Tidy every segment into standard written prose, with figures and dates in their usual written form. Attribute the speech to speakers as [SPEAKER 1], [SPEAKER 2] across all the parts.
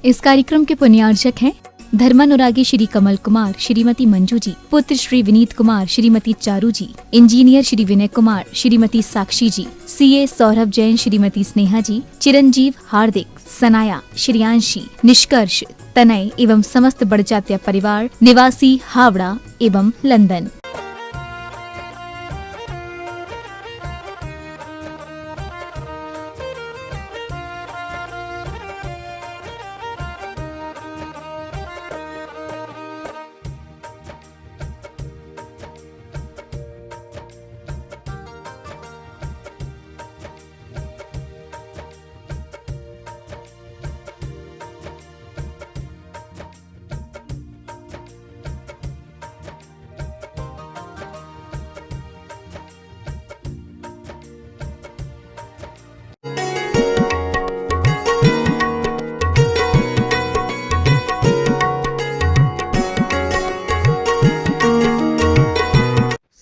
[SPEAKER 1] इस कार्यक्रम के पुण्यार्चक हैं धर्मानुरागी श्री कमल कुमार, श्रीमती मंजू जी, पुत्र श्री विनीत कुमार, श्रीमती चारू जी, इंजीनियर श्री विनय कुमार, श्रीमती साक्षी जी, सीए सौरभ जैन, श्रीमती स्नेहा जी, चिरंजीव, हार्दिक, सनाया, श्रियांशी, निष्कर्ष, तनय एवं समस्त बड़जात्या परिवार निवासी हावड़ा एवं लंदन।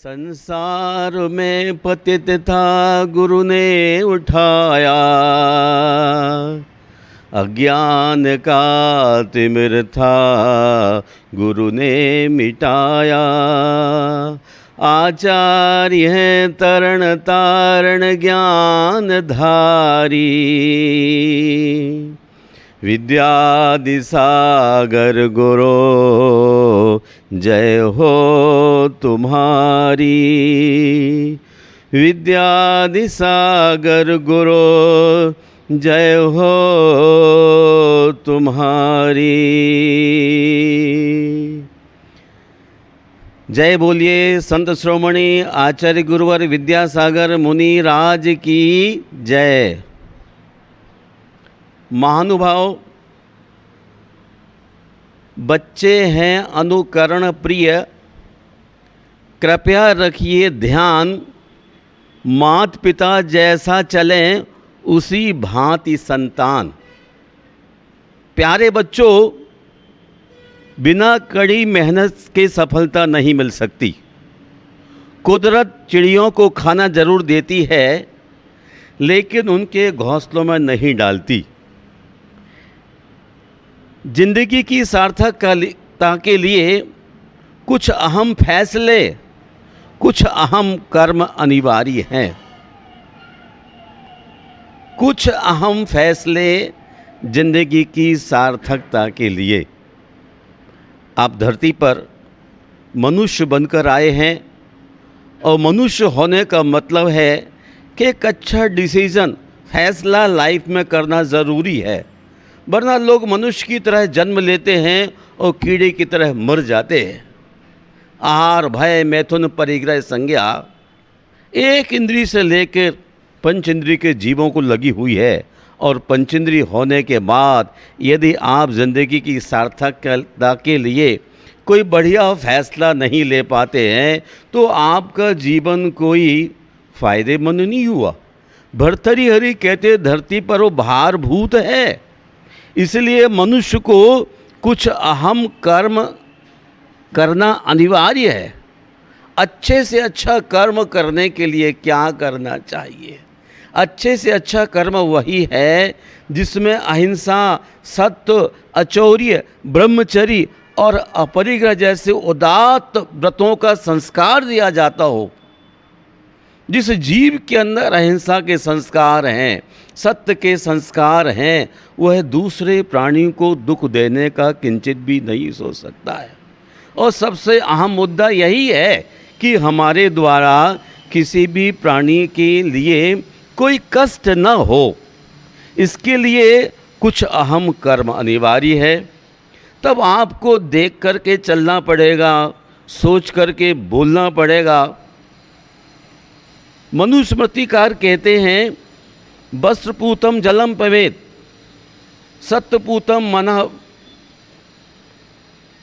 [SPEAKER 2] संसार में पतित था गुरु ने उठाया, अज्ञान का तिमिर था गुरु ने मिटाया। आचार्य हैं तरण तारण ज्ञान धारी, विद्यादि सागर गुरु जय हो तुम्हारी। विद्यादि सागर गुरु जय हो तुम्हारी। जय बोलिए संत श्रोमणी आचार्य गुरुवर विद्यासागर मुनि राज की जय। महानुभाव, बच्चे हैं अनुकरण प्रिय, कृपया रखिए ध्यान, मात पिता जैसा चलें उसी भांति संतान। प्यारे बच्चों, बिना कड़ी मेहनत के सफलता नहीं मिल सकती। कुदरत चिड़ियों को खाना जरूर देती है, लेकिन उनके घोंसलों में नहीं डालती। जिंदगी की सार्थकता के लिए कुछ अहम फैसले, कुछ अहम कर्म अनिवार्य हैं। कुछ अहम फैसले जिंदगी की सार्थकता के लिए। आप धरती पर मनुष्य बनकर आए हैं और मनुष्य होने का मतलब है कि एक अच्छा डिसीजन, फैसला लाइफ में करना ज़रूरी है, वरना लोग मनुष्य की तरह जन्म लेते हैं और कीड़े की तरह मर जाते हैं। आहार, भय, मैथुन, परिग्रह, संज्ञा एक इंद्री से लेकर पंच इंद्री के जीवों को लगी हुई है। और पंचेंद्री होने के बाद यदि आप जिंदगी की सार्थकता के लिए कोई बढ़िया फैसला नहीं ले पाते हैं तो आपका जीवन कोई फायदेमंद नहीं हुआ। भर्तृहरि कहते धरती पर वो भारभूत है, इसलिए मनुष्य को कुछ अहम कर्म करना अनिवार्य है। अच्छे से अच्छा कर्म करने के लिए क्या करना चाहिए? अच्छे से अच्छा कर्म वही है जिसमें अहिंसा, सत्य, अचौर्य, ब्रह्मचर्य और अपरिग्रह जैसे उदात्त व्रतों का संस्कार दिया जाता हो। जिस जीव के अंदर अहिंसा के संस्कार हैं, सत्य के संस्कार हैं, वह दूसरे प्राणियों को दुख देने का किंचित भी नहीं सोच सकता है। और सबसे अहम मुद्दा यही है कि हमारे द्वारा किसी भी प्राणी के लिए कोई कष्ट न हो, इसके लिए कुछ अहम कर्म अनिवार्य है। तब आपको देख करके चलना पड़ेगा, सोच करके बोलना पड़ेगा। मनुस्मृतिकार कहते हैं वस्त्रपूतम जलम पवेत, सत्यपूतम मनः।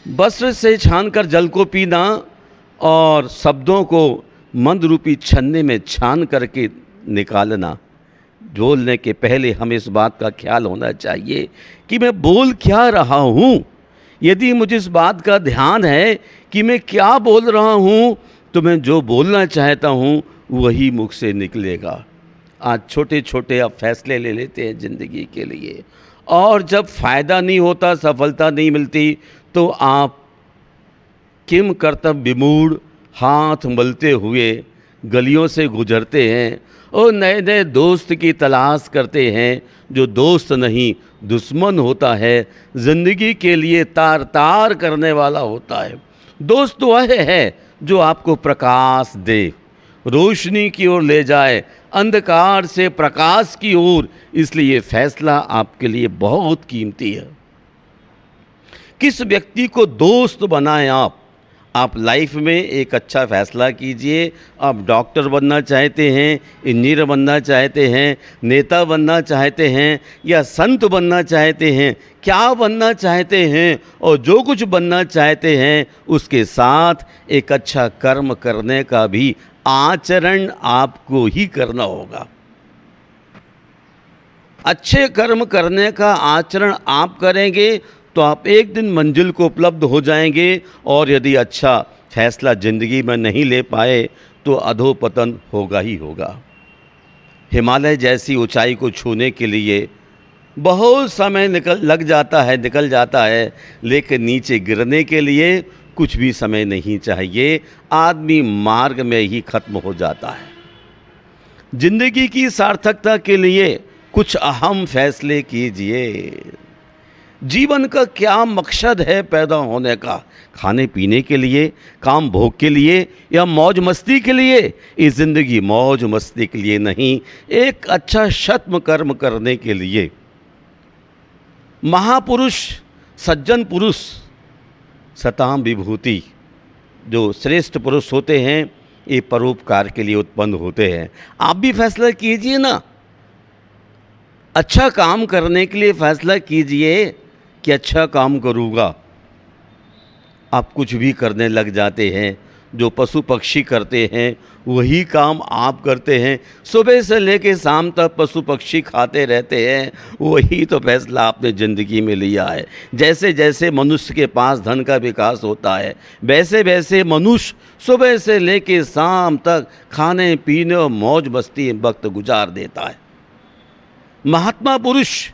[SPEAKER 2] वस्त्र से छानकर जल को पीना और शब्दों को मंद रूपी छन्ने में छान करके निकालना। बोलने के पहले हमें इस बात का ख्याल होना चाहिए कि मैं बोल क्या रहा हूँ। यदि मुझे इस बात का ध्यान है कि मैं क्या बोल रहा हूँ तो मैं जो बोलना चाहता हूँ वही मुख से निकलेगा। आज छोटे छोटे आप फैसले ले लेते हैं ज़िंदगी के लिए और जब फ़ायदा नहीं होता, सफलता नहीं मिलती, तो आप किम कर्तव्य विमूढ़ हाथ मलते हुए गलियों से गुजरते हैं और नए नए दोस्त की तलाश करते हैं, जो दोस्त नहीं दुश्मन होता है, ज़िंदगी के लिए तार तार करने वाला होता है। दोस्त वह है जो आपको प्रकाश दे, रोशनी की ओर ले जाए, अंधकार से प्रकाश की ओर। इसलिए फैसला आपके लिए बहुत कीमती है। किस व्यक्ति को दोस्त बनाएं आप लाइफ में एक अच्छा फैसला कीजिए। आप डॉक्टर बनना चाहते हैं, इंजीनियर बनना चाहते हैं, नेता बनना चाहते हैं या संत बनना चाहते हैं, क्या बनना चाहते हैं, और जो कुछ बनना चाहते हैं उसके साथ एक अच्छा कर्म करने का भी आचरण आपको ही करना होगा। अच्छे कर्म करने का आचरण आप करेंगे तो आप एक दिन मंजिल को उपलब्ध हो जाएंगे, और यदि अच्छा फैसला ज़िंदगी में नहीं ले पाए तो अधोपतन होगा ही होगा। हिमालय जैसी ऊंचाई को छूने के लिए बहुत समय निकल जाता है, लेकिन नीचे गिरने के लिए कुछ भी समय नहीं चाहिए। आदमी मार्ग में ही खत्म हो जाता है। जिंदगी की सार्थकता के लिए कुछ अहम फैसले कीजिए। जीवन का क्या मकसद है पैदा होने का? खाने पीने के लिए, काम भोग के लिए, या मौज मस्ती के लिए? इस ज़िंदगी मौज मस्ती के लिए नहीं, एक अच्छा सत्म कर्म करने के लिए। महापुरुष, सज्जन पुरुष, सताम विभूति, जो श्रेष्ठ पुरुष होते हैं, ये परोपकार के लिए उत्पन्न होते हैं। आप भी फैसला कीजिए ना, अच्छा काम करने के लिए फैसला कीजिए कि अच्छा काम करूँगा। आप कुछ भी करने लग जाते हैं, जो पशु पक्षी करते हैं वही काम आप करते हैं। सुबह से लेकर शाम तक पशु पक्षी खाते रहते हैं, वही तो फैसला आपने ज़िंदगी में लिया है। जैसे जैसे मनुष्य के पास धन का विकास होता है, वैसे वैसे मनुष्य सुबह से लेकर शाम तक खाने पीने और मौज मस्ती में वक्त गुजार देता है। महात्मा पुरुष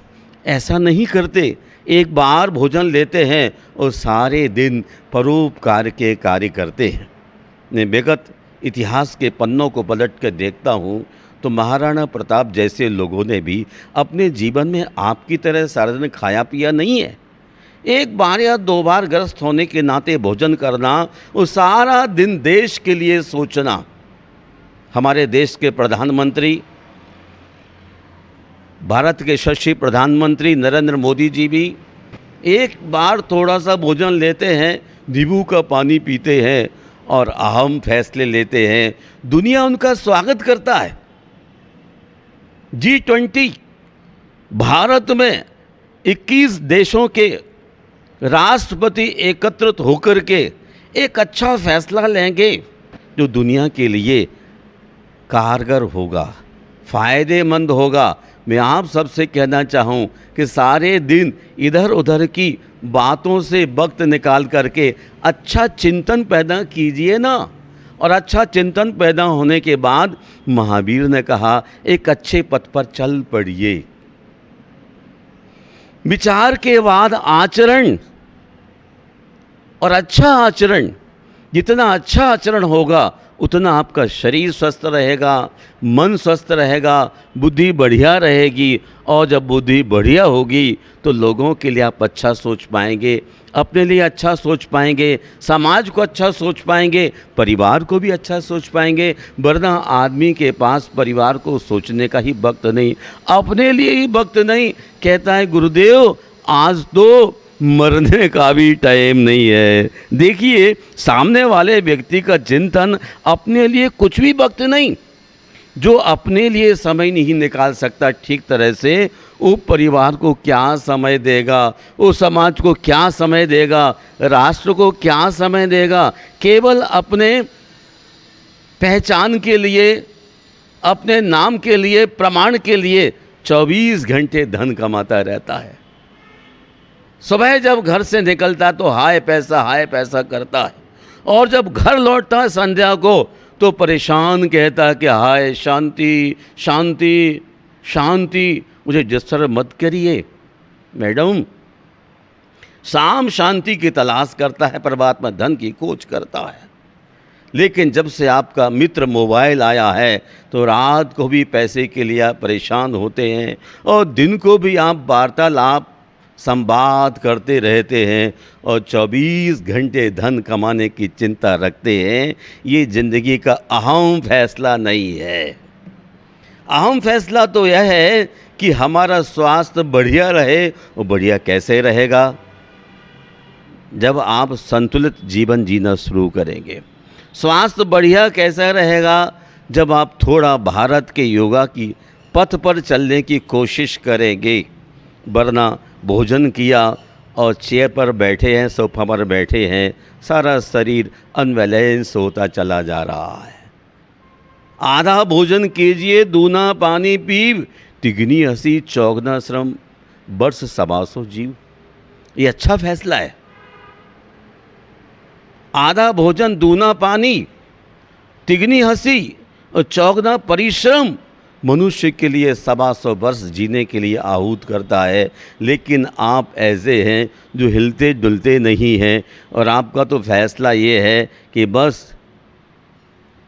[SPEAKER 2] ऐसा नहीं करते, एक बार भोजन लेते हैं और सारे दिन परोपकार के कार्य करते हैं। मैं विगत इतिहास के पन्नों को पलट कर देखता हूँ तो महाराणा प्रताप जैसे लोगों ने भी अपने जीवन में आपकी तरह सारा दिन खाया पिया नहीं है। एक बार या दो बार ग्रस्त होने के नाते भोजन करना और सारा दिन देश के लिए सोचना। हमारे देश के प्रधानमंत्री, भारत के यशस्वी प्रधानमंत्री नरेंद्र मोदी जी भी एक बार थोड़ा सा भोजन लेते हैं, नींबू का पानी पीते हैं और अहम फैसले लेते हैं। दुनिया उनका स्वागत करता है। G20 भारत में 21 देशों के राष्ट्रपति एकत्रित होकर के एक अच्छा फैसला लेंगे जो दुनिया के लिए कारगर होगा, फ़ायदेमंद होगा। मैं आप सबसे कहना चाहूँ कि सारे दिन इधर उधर की बातों से वक्त निकाल करके अच्छा चिंतन पैदा कीजिए ना। और अच्छा चिंतन पैदा होने के बाद महावीर ने कहा, एक अच्छे पथ पर चल पड़िए। विचार के बाद आचरण, और अच्छा आचरण, जितना अच्छा आचरण होगा उतना आपका शरीर स्वस्थ रहेगा, मन स्वस्थ रहेगा, बुद्धि बढ़िया रहेगी। और जब बुद्धि बढ़िया होगी तो लोगों के लिए आप अच्छा सोच पाएंगे, अपने लिए अच्छा सोच पाएंगे, समाज को अच्छा सोच पाएंगे, परिवार को भी अच्छा सोच पाएंगे। वरना आदमी के पास परिवार को सोचने का ही वक्त नहीं, अपने लिए ही वक्त नहीं। कहता है गुरुदेव, आज तो मरने का भी टाइम नहीं है। देखिए, सामने वाले व्यक्ति का चिंतन, अपने लिए कुछ भी वक्त नहीं। जो अपने लिए समय नहीं निकाल सकता ठीक तरह से, वो परिवार को क्या समय देगा, वो समाज को क्या समय देगा, राष्ट्र को क्या समय देगा। केवल अपने पहचान के लिए, अपने नाम के लिए, प्रमाण के लिए 24 घंटे धन कमाता रहता है। सुबह जब घर से निकलता तो हाय पैसा करता है, और जब घर लौटता है संध्या को तो परेशान कहता है कि हाय शांति शांति शांति, मुझे डिस्टर्ब मत करिए। मैडम, शाम शांति की तलाश करता है, परमात्मा धन की खोज करता है। लेकिन जब से आपका मित्र मोबाइल आया है तो रात को भी पैसे के लिए आप परेशान होते हैं और दिन को भी आप वार्तालाप संवाद करते रहते हैं और 24 घंटे धन कमाने की चिंता रखते हैं। ये ज़िंदगी का अहम फैसला नहीं है। अहम फैसला तो यह है कि हमारा स्वास्थ्य बढ़िया रहे। और बढ़िया कैसे रहेगा? जब आप संतुलित जीवन जीना शुरू करेंगे। स्वास्थ्य बढ़िया कैसा रहेगा? जब आप थोड़ा भारत के योगा की पथ पर चलने की कोशिश करेंगे। वरना भोजन किया और चेयर पर बैठे हैं, सोफा पर बैठे हैं, सारा शरीर अनबैलेंस होता चला जा रहा है। आधा भोजन कीजिए, दूना पानी पीव, तिगनी हंसी चौगना श्रम, वर्ष 125 जीव। ये अच्छा फैसला है। आधा भोजन, दूना पानी, तिगनी हंसी और चौगना परिश्रम मनुष्य के लिए 125 वर्ष जीने के लिए आहूत करता है। लेकिन आप ऐसे हैं जो हिलते डुलते नहीं हैं और आपका तो फैसला ये है कि बस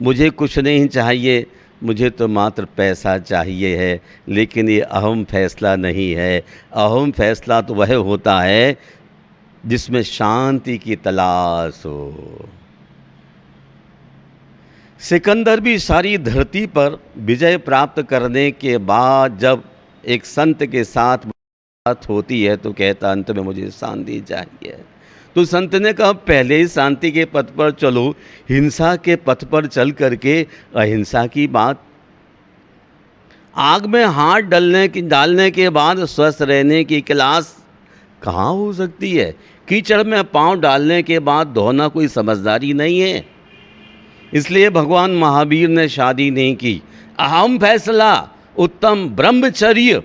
[SPEAKER 2] मुझे कुछ नहीं चाहिए, मुझे तो मात्र पैसा चाहिए है। लेकिन ये अहम फैसला नहीं है। अहम फैसला तो वह होता है जिसमें शांति की तलाश हो। सिकंदर भी सारी धरती पर विजय प्राप्त करने के बाद जब एक संत के साथ बात होती है तो कहता, अंत में मुझे शांति चाहिए। तो संत ने कहा, पहले ही शांति के पथ पर चलो, हिंसा के पथ पर चल करके अहिंसा की बात। आग में हाथ डालने के बाद स्वस्थ रहने की क्लास कहाँ हो सकती है? कीचड़ में पांव डालने के बाद धोना कोई समझदारी नहीं है। इसलिए भगवान महावीर ने शादी नहीं की। अहम फैसला, उत्तम ब्रह्मचर्य।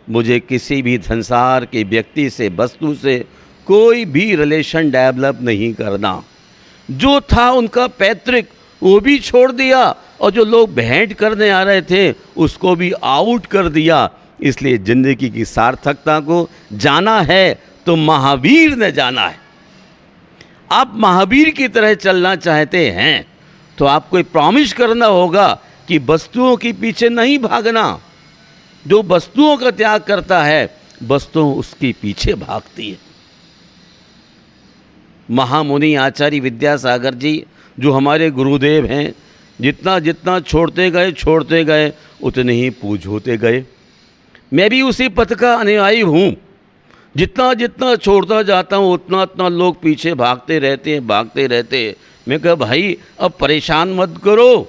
[SPEAKER 2] मुझे किसी भी संसार के व्यक्ति से, वस्तु से कोई भी रिलेशन डेवलप नहीं करना। जो था उनका पैतृक वो भी छोड़ दिया और जो लोग भेंट करने आ रहे थे उसको भी आउट कर दिया। इसलिए जिंदगी की सार्थकता को जाना है तो महावीर ने जाना है। आप महावीर की तरह चलना चाहते हैं तो आपको प्रॉमिस करना होगा कि वस्तुओं के पीछे नहीं भागना। जो वस्तुओं का त्याग करता है, वस्तुओं उसके पीछे भागती है। महामुनि आचार्य विद्यासागर जी जो हमारे गुरुदेव हैं, जितना जितना छोड़ते गए उतने ही पूज होते गए। मैं भी उसी पथ का अनुयायी हूँ। जितना जितना छोड़ता जाता हूँ उतना उतना लोग पीछे भागते रहते हैं। मैं कहा, भाई अब परेशान मत करो,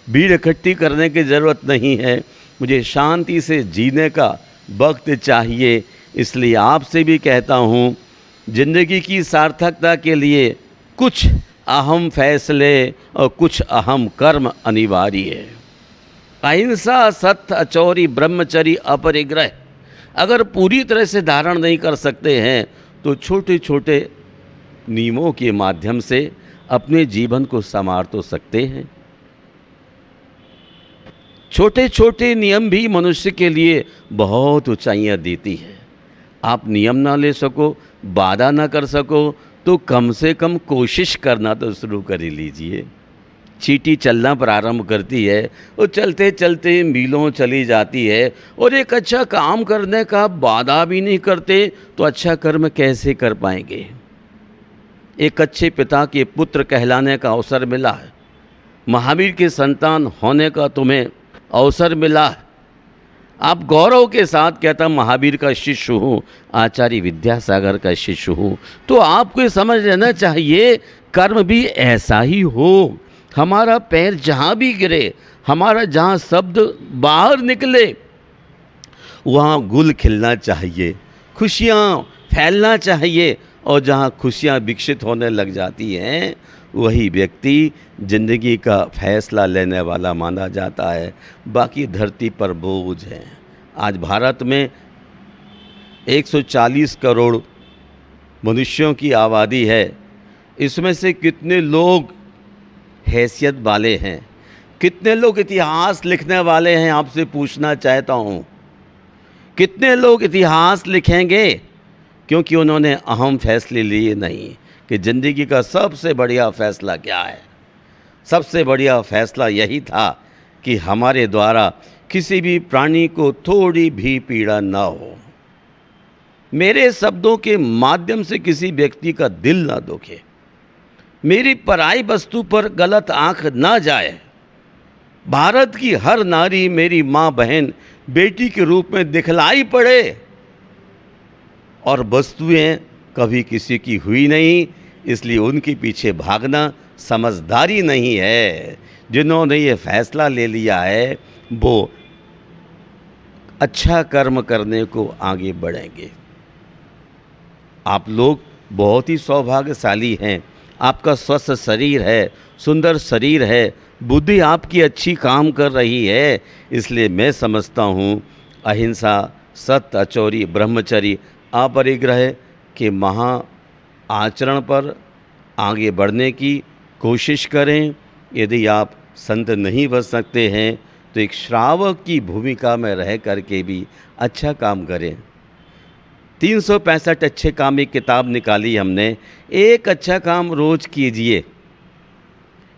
[SPEAKER 2] भीड़ इकट्ठी करने की ज़रूरत नहीं है। मुझे शांति से जीने का वक्त चाहिए। इसलिए आपसे भी कहता हूँ, ज़िंदगी की सार्थकता के लिए कुछ अहम फैसले और कुछ अहम कर्म अनिवार्य है। अहिंसा, सत्य, अचौरी, ब्रह्मचर्य, अपरिग्रह अगर पूरी तरह से धारण नहीं कर सकते हैं तो छोटे छोटे नियमों के माध्यम से अपने जीवन को संवार तो सकते हैं। छोटे छोटे नियम भी मनुष्य के लिए बहुत ऊंचाइयां देती है। आप नियम ना ले सको, बाधा ना कर सको तो कम से कम कोशिश करना तो शुरू कर ही लीजिए। चींटी चलना प्रारंभ करती है, वो चलते चलते मीलों चली जाती है। और एक अच्छा काम करने का वादा भी नहीं करते तो अच्छा कर्म कैसे कर पाएंगे? एक अच्छे पिता के पुत्र कहलाने का अवसर मिला है, महावीर के संतान होने का तुम्हें अवसर मिला है। आप गौरव के साथ कहता, महावीर का शिष्य हूँ, आचार्य विद्यासागर का शिष्य हूँ। तो आपको समझ लेना चाहिए कर्म भी ऐसा ही हो। हमारा पैर जहाँ भी गिरे, हमारा जहाँ शब्द बाहर निकले, वहाँ गुल खिलना चाहिए, खुशियाँ फैलना चाहिए। और जहाँ खुशियाँ विकसित होने लग जाती हैं वही व्यक्ति जिंदगी का फैसला लेने वाला माना जाता है। बाकी धरती पर बोझ है। आज भारत में 140 करोड़ मनुष्यों की आबादी है। इसमें से कितने लोग हैसियत वाले हैं, कितने लोग इतिहास लिखने वाले हैं, आपसे पूछना चाहता हूँ। कितने लोग इतिहास लिखेंगे क्योंकि उन्होंने अहम फैसले लिए नहीं कि ज़िंदगी का सबसे बढ़िया फ़ैसला क्या है। सबसे बढ़िया फ़ैसला यही था कि हमारे द्वारा किसी भी प्राणी को थोड़ी भी पीड़ा ना हो, मेरे शब्दों के माध्यम से किसी व्यक्ति का दिल ना दुखे, मेरी पराई वस्तु पर गलत आंख ना जाए, भारत की हर नारी मेरी माँ बहन बेटी के रूप में दिखलाई पड़े और वस्तुएं कभी किसी की हुई नहीं, इसलिए उनके पीछे भागना समझदारी नहीं है। जिन्होंने ये फैसला ले लिया है वो अच्छा कर्म करने को आगे बढ़ेंगे। आप लोग बहुत ही सौभाग्यशाली हैं। आपका स्वस्थ शरीर है, सुंदर शरीर है, बुद्धि आपकी अच्छी काम कर रही है। इसलिए मैं समझता हूँ अहिंसा, सत्य, अचौरी, ब्रह्मचर्य, अपरिग्रह के महा आचरण पर आगे बढ़ने की कोशिश करें। यदि आप संत नहीं बन सकते हैं तो एक श्रावक की भूमिका में रह करके भी अच्छा काम करें। 365 अच्छे काम एक किताब निकाली हमने। एक अच्छा काम रोज़ कीजिए।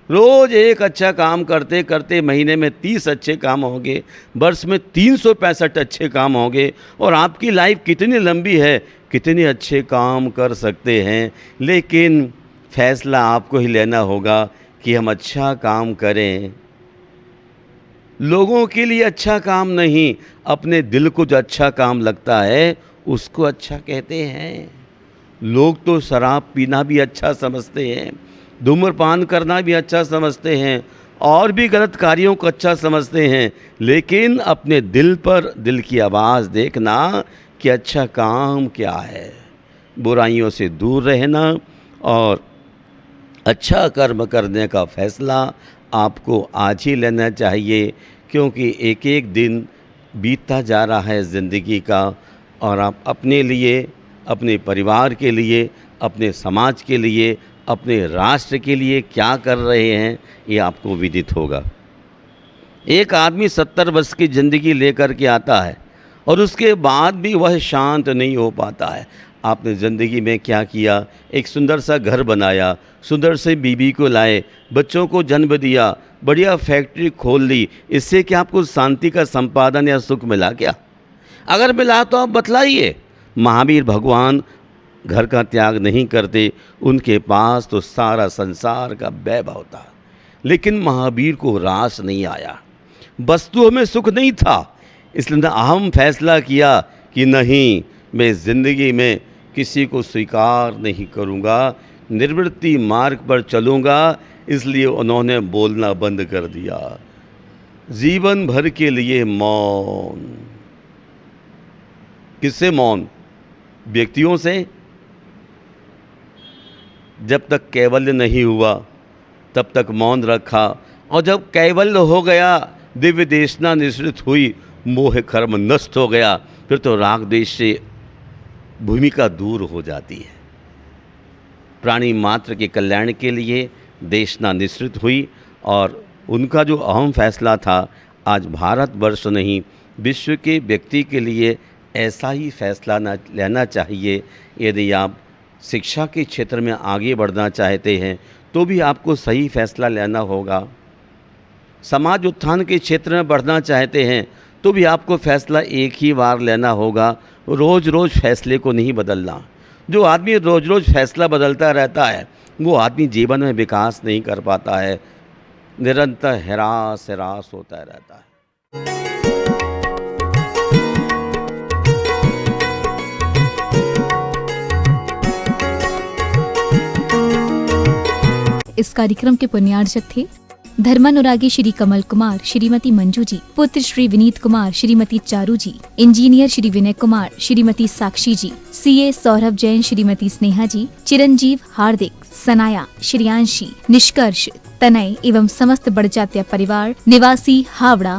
[SPEAKER 2] रोज़ एक अच्छा काम करते करते महीने में 30 अच्छे काम होंगे, वर्ष में 365 अच्छे काम होंगे और आपकी लाइफ कितनी लंबी है, कितने अच्छे काम कर सकते हैं। लेकिन फैसला आपको ही लेना होगा कि हम अच्छा काम करें। लोगों के लिए अच्छा काम नहीं, अपने दिल को जो अच्छा काम लगता है उसको अच्छा कहते हैं। लोग तो शराब पीना भी अच्छा समझते हैं, धूम्रपान करना भी अच्छा समझते हैं और भी गलत कार्यों को अच्छा समझते हैं, लेकिन अपने दिल पर दिल की आवाज़ देखना कि अच्छा काम क्या है। बुराइयों से दूर रहना और अच्छा कर्म करने का फैसला आपको आज ही लेना चाहिए, क्योंकि एक एक दिन बीतता जा रहा है ज़िंदगी का और आप अपने लिए, अपने परिवार के लिए, अपने समाज के लिए, अपने राष्ट्र के लिए क्या कर रहे हैं ये आपको विदित होगा। एक आदमी 70 वर्ष की ज़िंदगी लेकर के आता है और उसके बाद भी वह शांत नहीं हो पाता है। आपने ज़िंदगी में क्या किया? एक सुंदर सा घर बनाया, सुंदर से बीवी को लाए, बच्चों को जन्म दिया, बढ़िया फैक्ट्री खोल ली। इससे क्या आपको शांति का संपादन या सुख मिला क्या? अगर मिला तो आप बतलाइए। महावीर भगवान घर का त्याग नहीं करते, उनके पास तो सारा संसार का वैभव था, लेकिन महावीर को रास नहीं आया, वस्तुओं में सुख नहीं था। इसलिए अहम फैसला किया कि नहीं, मैं ज़िंदगी में किसी को स्वीकार नहीं करूँगा, निर्वृत्ति मार्ग पर चलूँगा। इसलिए उन्होंने बोलना बंद कर दिया। जीवन भर के लिए मौन। किससे मौन? व्यक्तियों से। जब तक कैवल्य नहीं हुआ तब तक मौन रखा, और जब कैवल्य हो गया, दिव्य देशना निश्रित हुई, मोह कर्म नष्ट हो गया, फिर तो राग द्वेष से भूमिका दूर हो जाती है। प्राणी मात्र के कल्याण के लिए देशना निश्रित हुई और उनका जो अहम फैसला था, आज भारतवर्ष नहीं विश्व के व्यक्ति के लिए ऐसा ही फैसला लेना चाहिए। यदि आप शिक्षा के क्षेत्र में आगे बढ़ना चाहते हैं तो भी आपको सही फैसला लेना होगा। समाज उत्थान के क्षेत्र में बढ़ना चाहते हैं तो भी आपको फैसला एक ही बार लेना होगा। रोज़ रोज़ फैसले को नहीं बदलना। जो आदमी रोज़ रोज़ फैसला बदलता रहता है वो आदमी जीवन में विकास नहीं कर पाता है, निरंतर हरास होता रहता है।
[SPEAKER 1] इस कार्यक्रम के पुण्यार्चक थे धर्मानुरागी श्री कमल कुमार, श्रीमती मंजू जी, पुत्र श्री विनीत कुमार, श्रीमती चारू जी, इंजीनियर श्री विनय कुमार, श्रीमती साक्षी जी, सीए सौरभ जैन, श्रीमती स्नेहा जी, चिरंजीव, हार्दिक, सनाया, श्रियांशी, निष्कर्ष, तनय एवं समस्त बड़जात्या परिवार निवासी हावड़ा